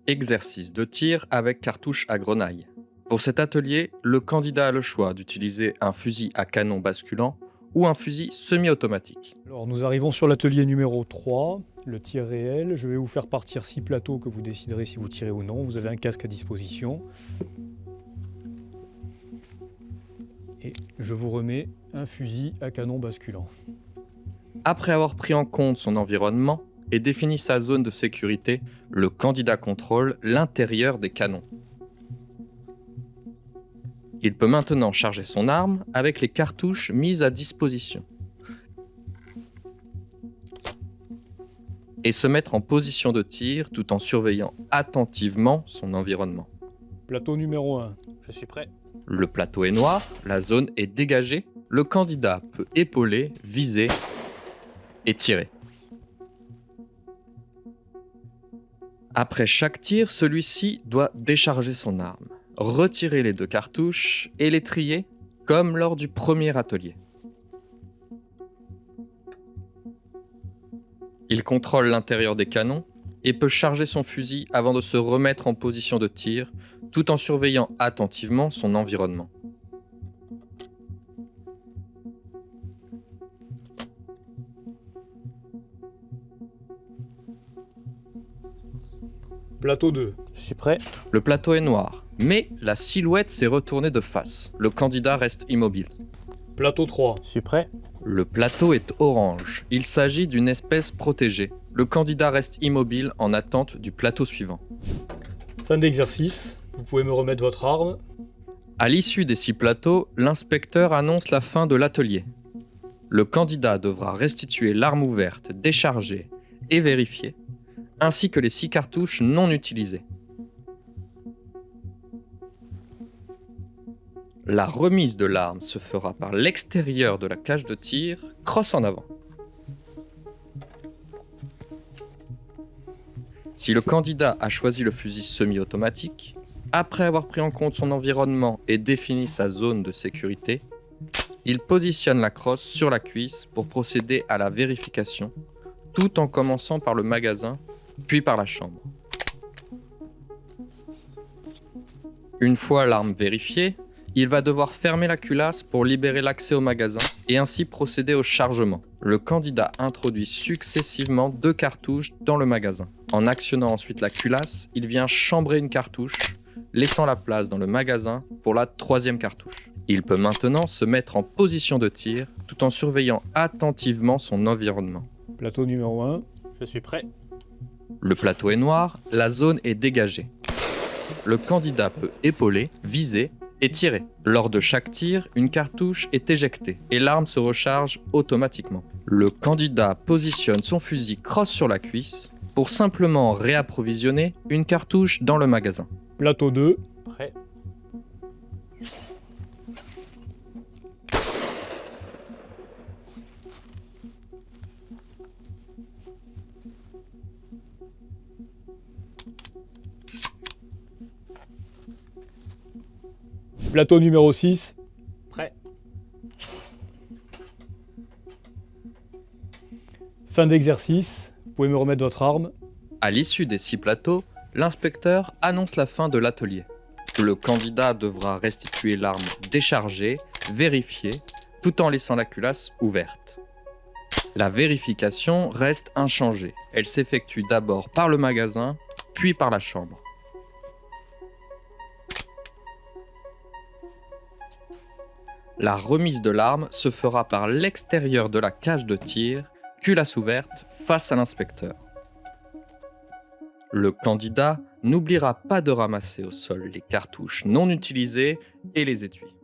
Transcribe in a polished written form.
Exercice de tir avec cartouche à grenaille. Pour cet atelier, le candidat a le choix d'utiliser un fusil à canon basculant ou un fusil semi-automatique. Alors nous arrivons sur l'atelier numéro 3, le tir réel. Je vais vous faire partir 6 plateaux que vous déciderez si vous tirez ou non. Vous avez un casque à disposition. Et je vous remets un fusil à canon basculant. Après avoir pris en compte son environnement et défini sa zone de sécurité, le candidat contrôle l'intérieur des canons. Il peut maintenant charger son arme avec les cartouches mises à disposition et se mettre en position de tir tout en surveillant attentivement son environnement. Plateau numéro 1. Je suis prêt. Le plateau est noir, la zone est dégagée, le candidat peut épauler, viser et tirer. Après chaque tir, celui-ci doit décharger son arme, retirer les 2 cartouches et les trier comme lors du premier atelier. Il contrôle l'intérieur des canons et peut charger son fusil avant de se remettre en position de tir tout en surveillant attentivement son environnement. Plateau 2. Je suis prêt. Le plateau est noir, mais la silhouette s'est retournée de face. Le candidat reste immobile. Plateau 3. Je suis prêt. Le plateau est orange. Il s'agit d'une espèce protégée. Le candidat reste immobile en attente du plateau suivant. Fin d'exercice. Vous pouvez me remettre votre arme. À l'issue des 6 plateaux, l'inspecteur annonce la fin de l'atelier. Le candidat devra restituer l'arme ouverte, déchargée et vérifiée, ainsi que les 6 cartouches non utilisées. La remise de l'arme se fera par l'extérieur de la cage de tir, crosse en avant. Si le candidat a choisi le fusil semi-automatique, après avoir pris en compte son environnement et défini sa zone de sécurité, il positionne la crosse sur la cuisse pour procéder à la vérification, tout en commençant par le magasin, puis par la chambre. Une fois l'arme vérifiée, il va devoir fermer la culasse pour libérer l'accès au magasin et ainsi procéder au chargement. Le candidat introduit successivement 2 cartouches dans le magasin. En actionnant ensuite la culasse, il vient chambrer une cartouche, laissant la place dans le magasin pour la 3e cartouche. Il peut maintenant se mettre en position de tir tout en surveillant attentivement son environnement. Plateau numéro 1. Je suis prêt. Le plateau est noir, la zone est dégagée. Le candidat peut épauler, viser et tirer. Lors de chaque tir, une cartouche est éjectée et l'arme se recharge automatiquement. Le candidat positionne son fusil crosse sur la cuisse pour simplement réapprovisionner une cartouche dans le magasin. Plateau 2. Prêt. Plateau numéro 6. Prêt. Fin d'exercice. Vous pouvez me remettre votre arme. À l'issue des 6 plateaux, l'inspecteur annonce la fin de l'atelier. Le candidat devra restituer l'arme déchargée, vérifiée, tout en laissant la culasse ouverte. La vérification reste inchangée. Elle s'effectue d'abord par le magasin, puis par la chambre. La remise de l'arme se fera par l'extérieur de la cage de tir, culasse ouverte face à l'inspecteur. Le candidat n'oubliera pas de ramasser au sol les cartouches non utilisées et les étuis.